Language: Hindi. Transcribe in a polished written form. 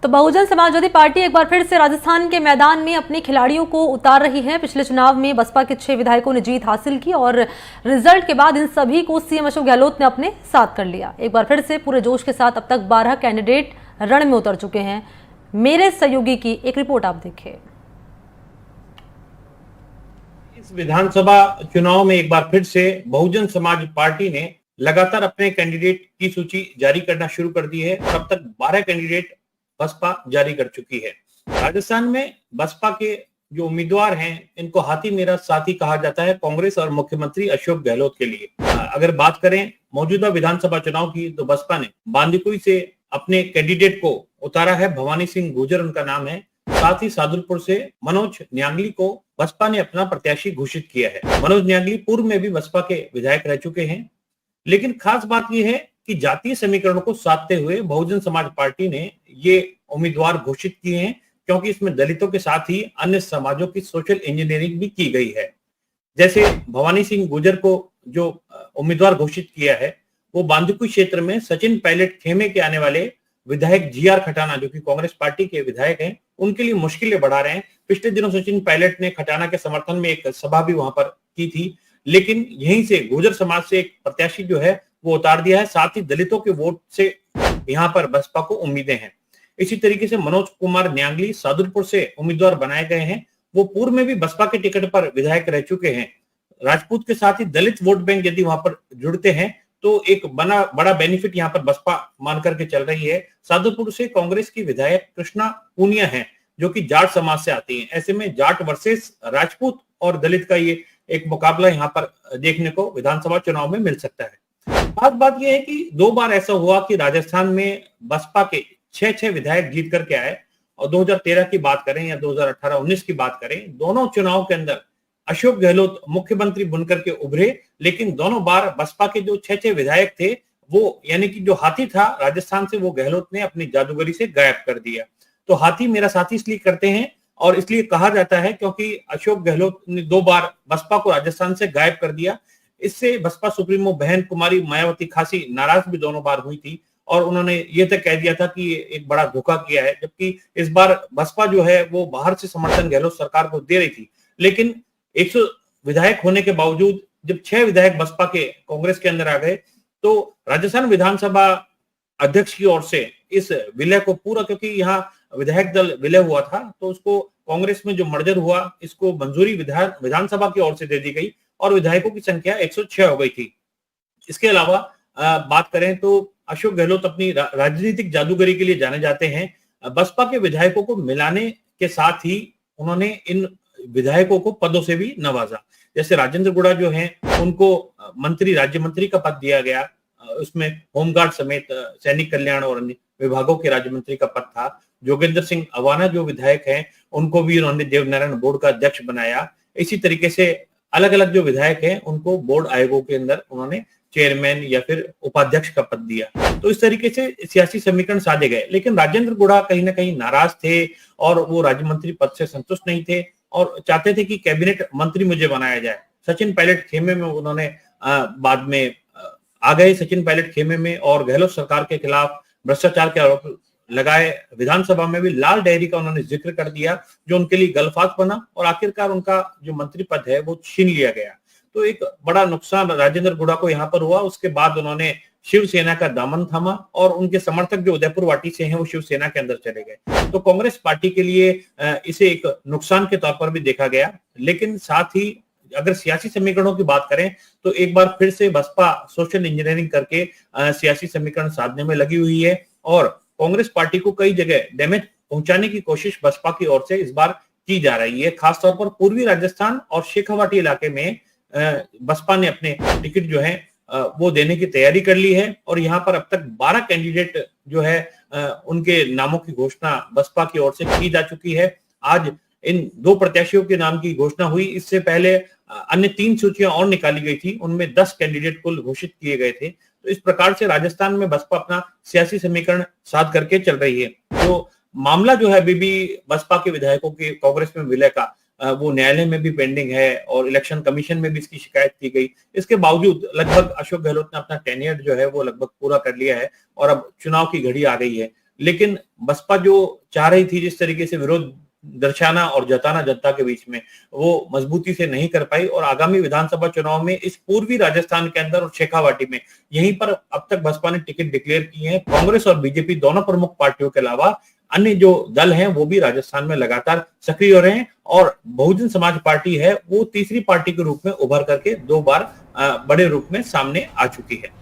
तो बहुजन समाजवादी पार्टी एक बार फिर से राजस्थान के मैदान में अपने खिलाड़ियों को उतार रही है। पिछले चुनाव में बसपा के 6 विधायकों ने जीत हासिल की और रिजल्ट के बाद इन सभी को सीएम अशोक गहलोत ने अपने साथ कर लिया। एक बार फिर से पूरे जोश के साथ अब तक 12 कैंडिडेट रण में उतर चुके हैं। मेरे सहयोगी की एक रिपोर्ट आप देखिए। इस विधानसभा चुनाव में एक बार फिर से बहुजन समाज पार्टी ने लगातार अपने कैंडिडेट की सूची जारी करना शुरू कर दी है। अब तक 12 कैंडिडेट बसपा जारी कर चुकी है। राजस्थान में बसपा के जो उम्मीदवार हैं, इनको हाथी मेरा साथी कहा जाता है कांग्रेस और मुख्यमंत्री अशोक गहलोत के लिए। अगर बात करें मौजूदा विधानसभा चुनाव की, तो बसपा ने बांदीकुई से अपने कैंडिडेट को उतारा है। भवानी सिंह गुर्जर उनका नाम है। साथ ही सादुलपुर से मनोज न्यांगली को बसपा ने अपना प्रत्याशी घोषित किया है। मनोज न्यांगली पूर्व में भी बसपा के विधायक रह चुके हैं, लेकिन खास बात यह है कि जातीय समीकरणों को साधते हुए बहुजन समाज पार्टी ने ये उम्मीदवार घोषित किए हैं, क्योंकि इसमें दलितों के साथ ही अन्य समाजों की सोशल इंजीनियरिंग भी की गई है। जैसे भवानी सिंह गुर्जर को जो उम्मीदवार घोषित किया है, वो बांदीकुई क्षेत्र में सचिन पायलट खेमे के आने वाले विधायक जीआर खटाना, जो कि कांग्रेस पार्टी के विधायक हैं, उनके लिए मुश्किलें बढ़ा रहे हैं। पिछले दिनों सचिन पायलट ने खटाना के समर्थन में एक सभा भी वहां पर की थी, लेकिन यहीं से गुर्जर समाज से एक प्रत्याशी जो है वो उतार दिया है। साथ ही दलितों के वोट से यहाँ पर बसपा को उम्मीदें हैं। इसी तरीके से मनोज कुमार न्यांगली सादुलपुर से उम्मीदवार बनाए गए हैं। वो पूर्व में भी बसपा के टिकट पर विधायक रह चुके हैं। राजपूत के साथ ही दलित वोट बैंक यदि वहां पर जुड़ते हैं तो एक बड़ा बेनिफिट यहाँ पर बसपा मान करके चल रही है। सादुलपुर से कांग्रेस की विधायक कृष्णा पूनिया है, जो कि जाट समाज से आती हैं। ऐसे में जाट वर्सेस राजपूत और दलित का ये एक मुकाबला यहाँ पर देखने को विधानसभा चुनाव में मिल सकता है। खास बात यह है कि 2 बार ऐसा हुआ कि राजस्थान में बसपा के 6 विधायक जीत करके आए, और 2013 की बात करें या 2018-19 की बात करें, दोनों चुनाव के अंदर अशोक गहलोत मुख्यमंत्री बनकर के उभरे। लेकिन दोनों बार बसपा के जो 6 विधायक थे, वो यानी कि जो हाथी था राजस्थान से, वो गहलोत ने अपनी जादूगरी से गायब कर दिया। तो हाथी मेरा साथी इसलिए करते हैं, और इसलिए कहा जाता है क्योंकि अशोक गहलोत ने 2 बार बसपा को राजस्थान से गायब कर दिया। इससे बसपा सुप्रीमो बहन कुमारी मायावती खासी नाराज भी दोनों बार हुई थी, और उन्होंने ये तक कह दिया था कि एक बड़ा धोखा किया है। जबकि इस बार बसपा जो है वो बाहर से समर्थन गहलोत सरकार को दे रही थी, लेकिन 100 विधायक होने के बावजूद जब 6 विधायक बसपा के कांग्रेस के अंदर आ गए, तो राजस्थान विधानसभा अध्यक्ष की ओर से इस विलय को पूरा, क्योंकि यहाँ विधायक दल विलय हुआ था, तो उसको कांग्रेस में जो मर्जर हुआ, इसको मंजूरी विधानसभा की ओर से दे दी गई और विधायकों की संख्या 106 हो गई थी। इसके अलावा बात करें तो अशोक गहलोत अपनी राजनीतिक जादूगरी के लिए जाने जाते हैं। बसपा के विधायकों को मिलाने के साथ ही उन्होंने इन विधायकों को पदों से भी नवाजा। जैसे राजेंद्र गुड़ा जो हैं, उनको राज्य मंत्री का पद दिया गया। उसमें होमगार्ड समेत सैनिक कल्याण और अन्य विभागों के राज्य मंत्री का पद था। जोगेंद्र सिंह अवाना जो विधायक हैं, उनको भी उन्होंने देवनारायण बोर्ड का अध्यक्ष बनाया। इसी तरीके से अलग अलग जो विधायक हैं, उनको बोर्ड आयोगों के अंदर उन्होंने चेयरमैन या फिर उपाध्यक्ष का पद दिया। तो इस तरीके से सियासी समीकरण साधे गए। लेकिन राजेंद्र गुड़ा कहीं ना कहीं नाराज थे, और वो राज्य मंत्री पद से संतुष्ट नहीं थे और चाहते थे कि कैबिनेट मंत्री मुझे बनाया जाए। सचिन पायलट खेमे में उन्होंने बाद में आ गए सचिन पायलट खेमे में, और गहलोत सरकार के खिलाफ भ्रष्टाचार के आरोप लगाए। विधानसभा में भी लाल डायरी का उन्होंने जिक्र कर दिया, जो उनके लिए गलफात बना, और आखिरकार उनका जो मंत्री पद है वो छीन लिया गया। तो एक बड़ा नुकसान राजेंद्र गुड़ा को यहाँ पर हुआ। उसके बाद उन्होंने शिवसेना का दामन थामा, और उनके समर्थक जो उदयपुर वाटी से हैं, वो शिवसेना के अंदर चले गए। तो कांग्रेस पार्टी के लिए इसे एक नुकसान के तौर पर भी देखा गया। लेकिन साथ ही अगर सियासी समीकरणों की बात करें, तो एक बार फिर से बसपा सोशल इंजीनियरिंग करके सियासी समीकरण साधने में लगी हुई है, और कांग्रेस पार्टी को कई जगह डैमेज पहुंचाने की कोशिश बसपा की ओर से इस बार की जा रही है। खासतौर पर पूर्वी राजस्थान और शेखावाटी इलाके में बसपा ने अपने टिकट जो है वो देने की तैयारी कर ली है, और यहाँ पर अब तक 12 कैंडिडेट जो है उनके नामों की घोषणा बसपा की ओर से की जा चुकी है। आज इन 2 प्रत्याशियों के नाम की घोषणा हुई। इससे पहले अन्य 3 सूचियां और निकाली गई थी, उनमें 10 कैंडिडेट कुल घोषित किए गए थे। तो इस प्रकार से राजस्थान में बसपा अपना सियासी समीकरण साध करके चल रही है। तो मामला जो है अभी भी बसपा के विधायकों के कांग्रेस में विलय का, वो न्यायालय में भी पेंडिंग है, और इलेक्शन कमीशन में भी इसकी शिकायत की गई। इसके बावजूद लगभग अशोक गहलोत ने अपना टेन्योर जो है वो लगभग पूरा कर लिया है, और अब चुनाव की घड़ी आ गई है। लेकिन बसपा जो चाह रही थी जिस तरीके से विरोध दर्शाना और जताना जनता के बीच में, वो मजबूती से नहीं कर पाई और आगामी विधानसभा चुनाव में इस पूर्वी राजस्थान के अंदर और शेखावाटी में यहीं पर अब तक बसपा ने टिकट डिक्लेयर किए हैं। कांग्रेस और बीजेपी दोनों प्रमुख पार्टियों के अलावा अन्य जो दल हैं वो भी राजस्थान में लगातार सक्रिय हो रहे हैं और बहुजन समाज पार्टी है वो तीसरी पार्टी के रूप में उभर करके 2 बार बड़े रूप में सामने आ चुकी है।